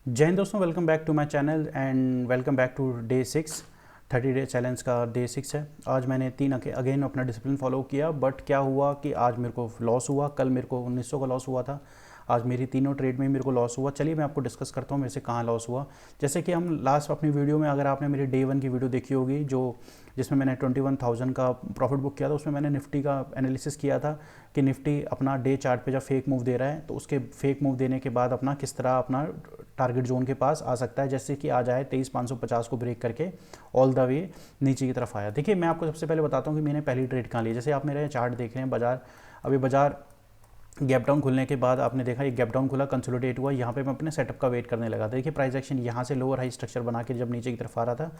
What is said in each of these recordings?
जय हिंद दोस्तों, welcome back to my channel and welcome back to day 6 30 day challenge का day 6 है। आज मैंने अगेन अपना डिसिप्लिन फॉलो किया, बट क्या हुआ कि आज मेरे को लॉस हुआ। कल मेरे को 1900 का लॉस हुआ था, आज मेरी तीनों ट्रेड में मेरे को लॉस हुआ। चलिए मैं आपको डिस्कस करता हूँ मेरे से कहाँ लॉस हुआ। जैसे कि हम लास्ट अपनी वीडियो में, अगर आपने मेरी डे 1 की वीडियो देखी होगी जिसमें मैंने 21,000 का प्रॉफिट बुक किया था, उसमें मैंने निफ्टी का एनालिसिस किया था कि निफ्टी अपना डे चार्ट पे जब फेक मूव दे रहा है तो उसके फेक मूव देने के बाद अपना किस तरह अपना टारगेट जोन के पास आ सकता है, जैसे कि आज आए 23,550 को ब्रेक करके ऑल द वे नीचे की तरफ आया। देखिए मैं आपको सबसे पहले बताता हूँ कि मैंने पहली ट्रेड कहाँ ली। जैसे आप मेरे चार्ट देख रहे हैं, बाजार गैप डाउन खुलने के बाद आपने देखा ये गैप डाउन खुला, कंसोलिडेट हुआ, यहाँ पे मैं अपने सेटअप का वेट करने लगा था। देखिए प्राइस एक्शन यहाँ से लोअर हाई स्ट्रक्चर बना के जब नीचे की तरफ आ रहा था,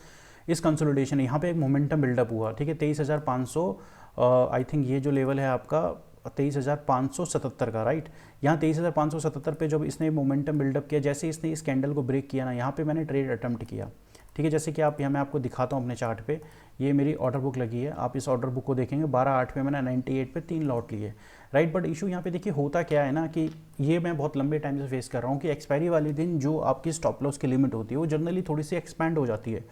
इस कंसोलिडेशन यहाँ पे एक मोमेंटम बिल्डअप हुआ। ठीक है, 23,500 आई थिंक ये जो लेवल है आपका 23,577 का, राइट। यहाँ 23,577 पे जब इसने मोमेंटम बिल्डअप किया, जैसे इसने इस कैंडल को ब्रेक किया ना, यहाँ पे मैंने ट्रेड अटेम्प्ट किया। ठीक है, जैसे कि आप यहाँ मैं आपको दिखाता हूँ अपने चार्ट पे, ये मेरी ऑर्डर बुक लगी है। आप इस ऑर्डर बुक को देखेंगे 12/8 पे मैंने 98 पे 3 लॉट लिए, राइट। बट इशू यहाँ पे देखिए होता क्या है ना कि ये मैं बहुत लंबे टाइम से फेस कर रहा हूँ कि एक्सपायरी वाले दिन जो आपकी स्टॉप लॉस की लिमिट होती है वो जनरली थोड़ी सी एक्सपैंड हो जाती है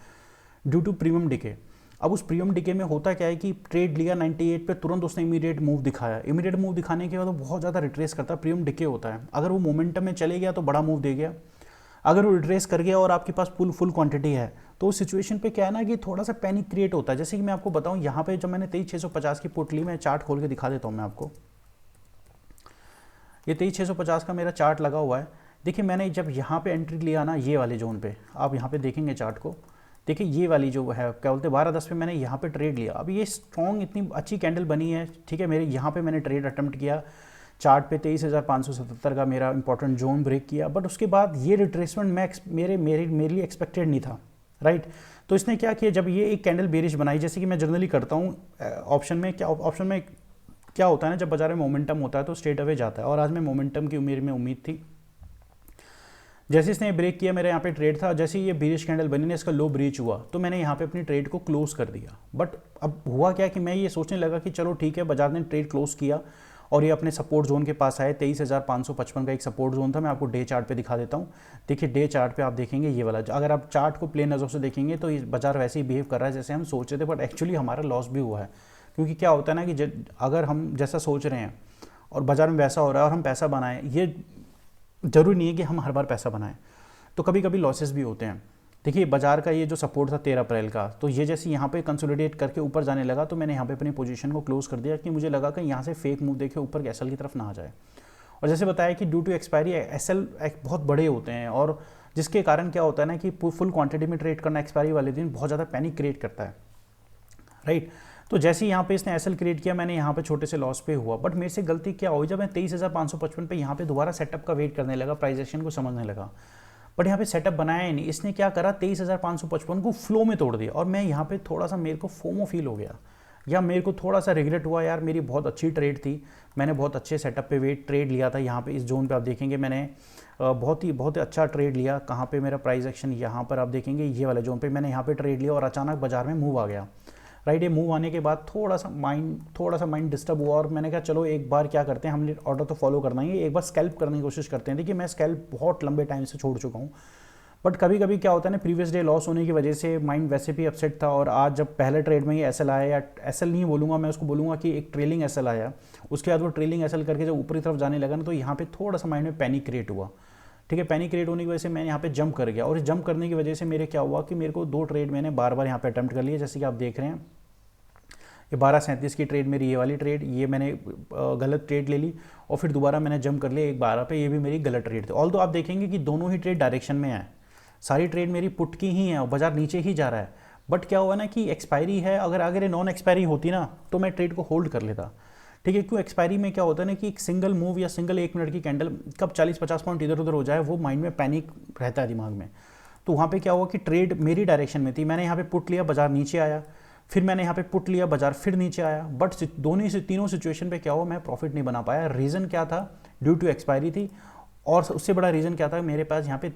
ड्यू टू प्रीमियम डिके। अब उस प्रीमियम डिके में होता क्या है कि ट्रेड लिया 98 पे, तुरंत उसने इमीडिएट मूव दिखाया। इमीडिएट मूव दिखाने के बाद वो बहुत ज़्यादा रिट्रेस करता है, प्रीमियम डिके होता है। अगर वो मोमेंटम में चले गया तो बड़ा मूव दे गया, अगर वो रिट्रेस कर गया और आपके पास फुल क्वांटिटी है तो उस सिचुएशन पे क्या है ना कि थोड़ा सा पैनिक क्रिएट होता है। जैसे कि मैं आपको बताऊं, यहाँ पे जब मैंने 23,650 की पुट ली, मैं चार्ट खोल के दिखा देता हूँ मैं आपको। ये 23,650 का मेरा चार्ट लगा हुआ है। देखिए मैंने जब यहाँ पे एंट्री लिया ना, ये वाले जोन पे, आप यहाँ पे देखेंगे चार्ट को, देखिए ये वाली जो है क्या बोलते हैं 12:10 पे मैंने यहाँ पे ट्रेड लिया। अब ये स्ट्रॉन्ग इतनी अच्छी कैंडल बनी है, ठीक है। मेरे यहाँ पे मैंने ट्रेड अटेम्प्ट किया, चार्ट पे 23,577 का मेरा इंपॉर्टेंट जोन ब्रेक किया, बट उसके बाद ये रिट्रेसमेंट मेरे लिए एक्सपेक्टेड नहीं था, राइट। तो इसने क्या किया, जब ये एक कैंडल बेरिश बनाई, जैसे कि मैं जनरली करता हूँ ऑप्शन में क्या होता है ना, जब बाजार में मोमेंटम होता है तो स्ट्रेट अवे जाता है, और आज मैं मोमेंटम की मेरे में उम्मीद थी। जैसे इसने ब्रेक किया, मेरा यहाँ पे ट्रेड था, जैसे ये बेरिश कैंडल बनी ना, इसका लो ब्रीच हुआ तो मैंने यहाँ पे अपनी ट्रेड को क्लोज कर दिया। बट अब हुआ क्या कि मैं ये सोचने लगा कि चलो ठीक है, बाजार ने ट्रेड क्लोज किया और ये अपने सपोर्ट जोन के पास आए। 23,555 का एक सपोर्ट जोन था, मैं आपको डे चार्ट पे दिखा देता हूँ। देखिए डे चार्ट पे आप देखेंगे ये वाला, अगर आप चार्ट को प्लेन नज़र से देखेंगे तो ये बाजार वैसे ही बिहेव कर रहा है जैसे हम सोच रहे थे, बट एक्चुअली हमारा लॉस भी हुआ है। क्योंकि क्या होता है ना कि अगर हम जैसा सोच रहे हैं और बाजार में वैसा हो रहा है और हम पैसा बनाएं, ये जरूरी नहीं है कि हम हर बार पैसा बनाएं, तो कभी कभी लॉसेस भी होते हैं। देखिए बाजार का ये जो सपोर्ट था 13 अप्रैल का, तो ये जैसे यहाँ पे कंसोलिडेट करके ऊपर जाने लगा तो मैंने यहाँ पे अपनी पोजीशन को क्लोज कर दिया कि मुझे लगा कि यहाँ से फेक मूव देखे ऊपर के एसएल की तरफ ना आ जाए। और जैसे बताया कि ड्यू टू एक्सपायरी एसएल बहुत बड़े होते हैं, और जिसके कारण क्या होता है ना कि फुल क्वांटिटी में ट्रेड करना एक्सपायरी वाले दिन बहुत ज़्यादा पैनिक क्रिएट करता है, राइट। तो जैसे ही यहाँ पे इसने एसएल क्रिएट किया, मैंने यहाँ पे छोटे से लॉस पे हुआ। बट मेरे से गलती क्या हुई, जब मैं 23,555 पे यहाँ पे दोबारा सेटअप का वेट करने लगा, प्राइस एक्शन को समझने लगा, बट यहाँ पे सेटअप बनाया ही नहीं। इसने क्या करा, 23,555 को फ्लो में तोड़ दिया, और मैं यहाँ पे थोड़ा सा मेरे को फोमो फील हो गया, या मेरे को थोड़ा सा रिग्रेट हुआ, यार मेरी बहुत अच्छी ट्रेड थी, मैंने बहुत अच्छे सेटअप पे वेट ट्रेड लिया था। यहाँ पे इस जोन पे आप देखेंगे मैंने बहुत ही अच्छा ट्रेड लिया। कहाँ पे मेरा प्राइस एक्शन, यहाँ पर आप देखेंगे ये वाले जोन पे मैंने यहाँ पे ट्रेड लिया, और अचानक बाजार में मूव आ गया, राइट। ये मूव आने के बाद थोड़ा सा माइंड डिस्टर्ब हुआ, और मैंने कहा चलो एक बार क्या करते हैं, हमने ऑर्डर तो फॉलो करना ही है, एक बार स्कैल्प करने की कोशिश करते हैं। देखिए मैं स्कैल्प बहुत लंबे टाइम से छोड़ चुका हूँ, बट कभी कभी क्या होता है ना, प्रीवियस डे लॉस होने की वजह से माइंड वैसे भी अपसेट था, और आज जब पहले ट्रेड में ये एसएल आया, या एसएल नहीं बोलूँगा मैं उसको, बोलूँगा कि एक ट्रेलिंग एसएल आया, उसके बाद वो ट्रेलिंग एसएल करके जब ऊपरी तरफ जाने लगा ना, तो यहाँ पे थोड़ा सा माइंड में पैनिक क्रिएट हुआ। ठीक है, पैनिक क्रिएट होने की वजह से मैं यहाँ पे जंप कर गया, और इस जंप करने की वजह से मेरे क्या हुआ कि मेरे को 2 ट्रेड मैंने बार बार यहाँ पे अटैम्प्ट कर लिया। जैसे कि आप देख रहे हैं ये 12:37 की ट्रेड मेरी, ये वाली ट्रेड, ये मैंने गलत ट्रेड ले ली, और फिर दोबारा मैंने जंप कर लिया 1:12 पे, ये भी मेरी गलत ट्रेड थी। ऑल तो आप देखेंगे कि दोनों ही ट्रेड डायरेक्शन में है, सारी ट्रेड मेरी पुट की ही है और बाजार नीचे ही जा रहा है। बट क्या हुआ ना कि एक्सपायरी है, अगर ये नॉन एक्सपायरी होती ना तो मैं ट्रेड को होल्ड कर लेता। ठीक है, क्यों, एक्सपायरी में क्या होता है ना कि एक सिंगल मूव या सिंगल 1 मिनट की कैंडल कब 40-50 पॉइंट इधर उधर हो जाए, वो माइंड में पैनिक रहता है दिमाग में। तो वहाँ पे क्या हुआ कि ट्रेड मेरी डायरेक्शन में थी, मैंने यहाँ पे पुट लिया, बाजार नीचे आया, फिर मैंने यहाँ पे पुट लिया, बाजार फिर नीचे आया। बट तीनों सिचुएशन पे क्या हुआ, मैं प्रॉफिट नहीं बना पाया। रीज़न क्या था, ड्यू टू एक्सपायरी थी, और उससे बड़ा रीज़न क्या था, मेरे पास यहाँ पे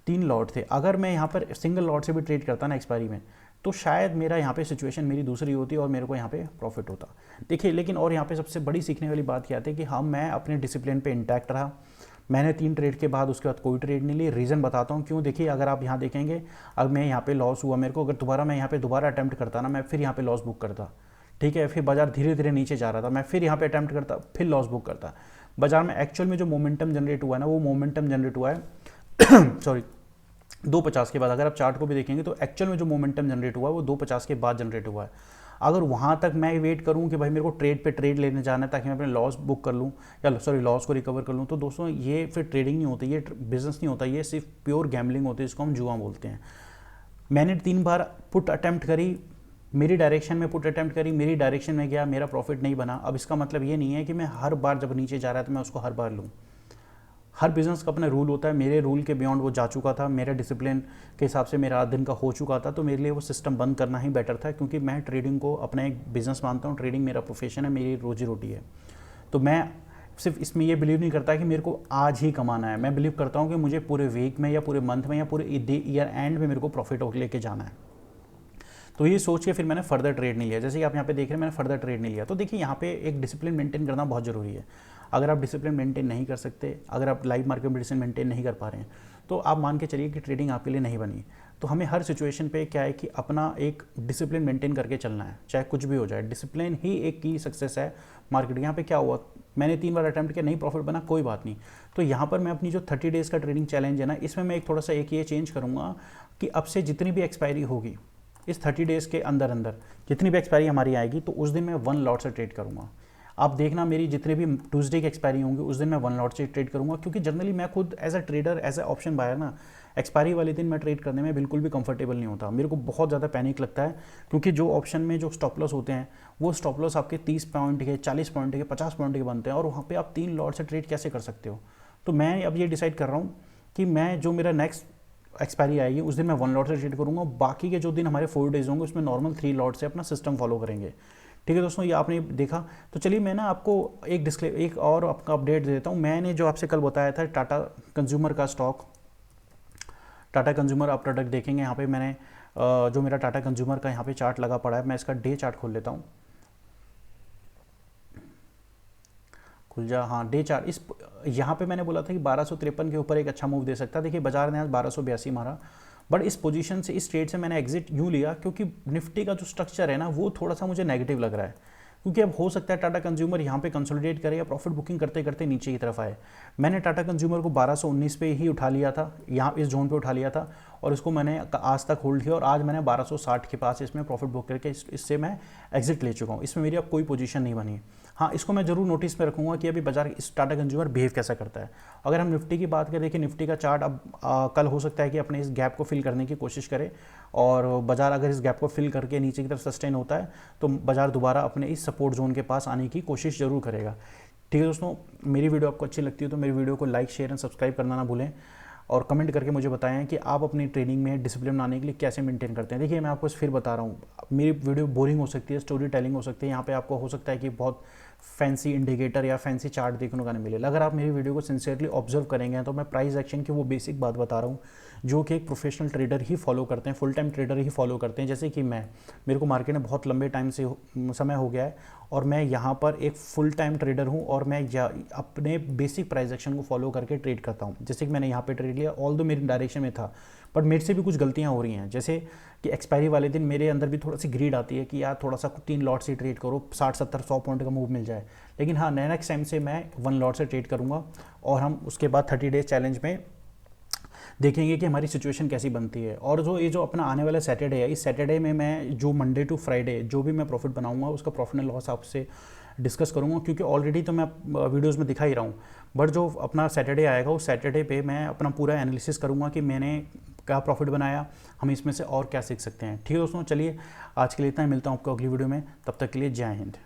3 लॉट थे। अगर मैं यहाँ पर सिंगल लॉट से भी ट्रेड करता ना एक्सपायरी में, तो शायद मेरा यहाँ पे सिचुएशन मेरी दूसरी होती और मेरे को यहाँ पे प्रॉफिट होता। देखिए लेकिन और यहाँ पे सबसे बड़ी सीखने वाली बात क्या थी कि मैं अपने डिसिप्लिन पे इंटैक्ट रहा, मैंने 3 ट्रेड के बाद उसके बाद कोई ट्रेड नहीं ली। रीज़न बताता हूँ क्यों। देखिए अगर आप यहाँ देखेंगे, अब मैं यहाँ पे लॉस हुआ मेरे को, अगर दोबारा मैं यहाँ पे दोबारा अटैम्प्ट करता ना, मैं फिर यहाँ पे लॉस बुक करता, ठीक है। फिर बाजार धीरे धीरे नीचे जा रहा था, मैं फिर यहाँ पे अटैम्प्ट करता, फिर लॉस बुक करता। बाजार में एक्चुअल में जो मोमेंटम जनरेट हुआ है ना, वो मोमेंटम जनरेट हुआ है सॉरी 250 के बाद। अगर आप चार्ट को भी देखेंगे तो एक्चुअल में जो मोमेंटम जनरेट हुआ है वो 250 के बाद जनरेट हुआ है। अगर वहाँ तक मैं वेट करूँ कि भाई मेरे को ट्रेड पे ट्रेड लेने जाना है ताकि मैं अपने लॉस बुक कर लूँ या सॉरी लॉस को रिकवर कर लूँ, तो दोस्तों ये फिर ट्रेडिंग नहीं होती, ये बिजनेस नहीं होता, ये सिर्फ प्योर गैम्बलिंग होती है, इसको हम जुआ बोलते हैं। मैंने 3 बार पुट अटैम्प्ट करी, मेरी डायरेक्शन में पुट अटैम्प्ट करी, मेरी डायरेक्शन में गया, मेरा प्रॉफिट नहीं बना। अब इसका मतलब ये नहीं है कि मैं हर बार जब नीचे जा रहा है तो मैं उसको हर बार लूँ। हर बिज़नेस का अपना रूल होता है, मेरे रूल के बियॉन्ड वो जा चुका था, मेरे डिसिप्लिन के हिसाब से मेरा दिन का हो चुका था, तो मेरे लिए वो सिस्टम बंद करना ही बेटर था, क्योंकि मैं ट्रेडिंग को अपना एक बिज़नेस मानता हूँ। ट्रेडिंग मेरा प्रोफेशन है, मेरी रोजी रोटी है। तो मैं सिर्फ इसमें ये बिलीव नहीं करता कि मेरे को आज ही कमाना है, मैं बिलीव करता हूँ कि मुझे पूरे वीक में या पूरे मंथ में या पूरे ईयर एंड में मेरे को प्रॉफिट लेके जाना है। तो ये सोच के फिर मैंने फर्दर ट्रेड नहीं लिया। जैसे कि आप यहाँ पे देख रहे हैं, मैंने फर्दर ट्रेड नहीं लिया। तो देखिए यहाँ पे एक डिसिप्लिन मेंटेन करना बहुत ज़रूरी है। अगर आप डिसिप्लिन मेंटेन नहीं कर सकते, अगर आप लाइव मार्केट में डिसिप्लिन मेंटेन नहीं कर पा रहे हैं, तो आप मान के चलिए कि ट्रेडिंग आपके लिए नहीं बनी। तो हमें हर सिचुएशन पे क्या है कि अपना एक डिसिप्लिन मेंटेन करके चलना है, चाहे कुछ भी हो जाए। डिसिप्लिन ही एक की सक्सेस है मार्केट। यहाँ पे क्या हुआ, मैंने 3 बार अटैम्प्ट किया, नहीं प्रॉफिट बना, कोई बात नहीं। तो यहाँ पर मैं अपनी जो 30 डेज़ का ट्रेडिंग चैलेंज है ना, इसमें मैं एक थोड़ा सा एक ये चेंज करूँगा कि अब से जितनी भी एक्सपायरी होगी इस 30 डेज़ के अंदर अंदर, जितनी भी एक्सपायरी हमारी आएगी, तो उस दिन मैं 1 लॉट से ट्रेड करूँगा। आप देखना मेरी जितने भी ट्यूसडे की एक्सपायरी होंगी उस दिन मैं 1 लॉट से ट्रेड करूँगा, क्योंकि जनरली मैं खुद as a trader, as a option buyer ना, एक्सपायरी वाले दिन मैं ट्रेड करने में बिल्कुल भी कंफर्टेबल नहीं होता। मेरे को बहुत ज़्यादा पैनिक लगता है, क्योंकि जो ऑप्शन में जो स्टॉप लॉस होते हैं वो स्टॉप लॉस आपके 30 पॉइंट के, 40 पॉइंट के, 50 पॉइंट के बनते हैं, और वहाँ पर आप 3 लॉट से ट्रेड कैसे कर सकते हो। तो मैं अब ये डिसाइड कर रहा हूँ कि मैं जो मेरा नेक्स्ट एक्सपायरी आएगी उस दिन मैं 1 लॉट से ट्रेड करूँगा। बाकी के जो दिन हमारे 4 डेज होंगे उसमें नॉर्मल 3 लॉट से अपना सिस्टम फॉलो करेंगे। ठीक है दोस्तों, ये आपने देखा। तो चलिए मैं ना आपको एक और आपका अपडेट दे देता हूँ। मैंने जो आपसे कल बताया था टाटा कंज्यूमर का स्टॉक, टाटा कंज्यूमर, आप प्रोडक्ट देखेंगे यहाँ पे मैंने जो मेरा टाटा कंज्यूमर का यहाँ पे चार्ट लगा पड़ा है, मैं इसका डे चार्ट खोल लेता हूँ। खुल जा, हाँ डे चार्ट। इस यहाँ पे मैंने बोला था कि 1253 के ऊपर एक अच्छा मूव दे सकता है। देखिए बाजार ने आज 1282 मारा, बट इस पोजीशन से, इस ट्रेड से मैंने एग्जिट यूँ लिया क्योंकि निफ्टी का जो स्ट्रक्चर है ना वो थोड़ा सा मुझे नेगेटिव लग रहा है। क्योंकि अब हो सकता है टाटा कंज्यूमर यहाँ पे कंसोलिडेट करे या प्रॉफिट बुकिंग करते करते नीचे की तरफ आए। मैंने टाटा कंज्यूमर को 1219 पे ही उठा लिया था, यहाँ इस जोन पे उठा लिया था, और इसको मैंने आज तक होल्ड किया, और आज मैंने 1260 के पास इसमें प्रॉफिट बुक करके इससे मैं एग्जिट ले चुका हूँ। इसमें मेरी अब कोई पोजीशन नहीं बनी। हाँ, इसको मैं जरूर नोटिस में रखूँगा कि अभी बाजार इस टाटा कंज्यूमर बिहेव कैसा करता है। अगर हम निफ्टी की बात करें, देखिए निफ्टी का चार्ट अब कल हो सकता है कि अपने इस गैप को फिल करने की कोशिश करे, और बाजार अगर इस गैप को फिल करके नीचे की तरफ सस्टेन होता है तो बाजार दोबारा अपने इस सपोर्ट जोन के पास आने की कोशिश जरूर करेगा। ठीक है दोस्तों, मेरी वीडियो आपको अच्छी लगती है तो मेरी वीडियो को लाइक, शेयर एंड सब्सक्राइब करना ना भूलें, और कमेंट करके मुझे बताएं कि आप अपनी ट्रेनिंग में डिसिप्लिन बनाने के लिए कैसे मेंटेन करते हैं। देखिए मैं आपको फिर बता रहा हूँ, मेरी वीडियो बोरिंग हो सकती है, स्टोरी टेलिंग हो सकती है, यहाँ पे आपको हो सकता है कि बहुत फैंसी इंडिकेटर या फैंसी चार्ट देखने को नहीं मिले। अगर आप मेरी वीडियो को सिंसियरली ऑब्जर्व करेंगे तो मैं प्राइस एक्शन की वो बेसिक बात बता रहा हूँ जो कि एक प्रोफेशनल ट्रेडर ही फॉलो करते हैं, फुल टाइम ट्रेडर ही फॉलो करते हैं। जैसे कि मेरे को मार्केट में बहुत लंबे टाइम से समय हो गया है, और मैं यहाँ पर एक फुल टाइम ट्रेडर हूँ, और मैं अपने बेसिक प्राइस एक्शन को फॉलो करके ट्रेड करता हूँ। जैसे कि मैंने यहाँ पे ट्रेड लिया, ऑल दो मेरी डायरेक्शन में था, बट मेरे से भी कुछ गलतियाँ हो रही हैं। जैसे कि एक्सपायरी वाले दिन मेरे अंदर भी थोड़ा सी ग्रीड आती है कि यार थोड़ा सा 3 लॉट से ट्रेड करो, 60, 70, 100 पॉइंट का मूव मिल जाए। लेकिन हाँ, नेक्स्ट टाइम से मैं 1 लॉट से ट्रेड करूँगा, और हम उसके बाद 30 डेज चैलेंज में देखेंगे कि हमारी सिचुएशन कैसी बनती है। और जो अपना आने वाला सैटरडे है, इस सैटरडे में मैं जो मंडे टू फ्राइडे जो भी मैं प्रॉफिट बनाऊंगा उसका प्रॉफिट एंड लॉस आपसे डिस्कस करूंगा, क्योंकि ऑलरेडी तो मैं वीडियोस में दिखा ही रहा हूँ, बट जो अपना सैटरडे आएगा उस सैटरडे पे मैं अपना पूरा एनालिसिस करूँगा कि मैंने क्या प्रॉफिट बनाया, हम इसमें से और क्या सीख सकते हैं। ठीक है दोस्तों, चलिए आज के लिए इतना ही, मिलता हूँ आपको अगली वीडियो में, तब तक के लिए जय हिंद।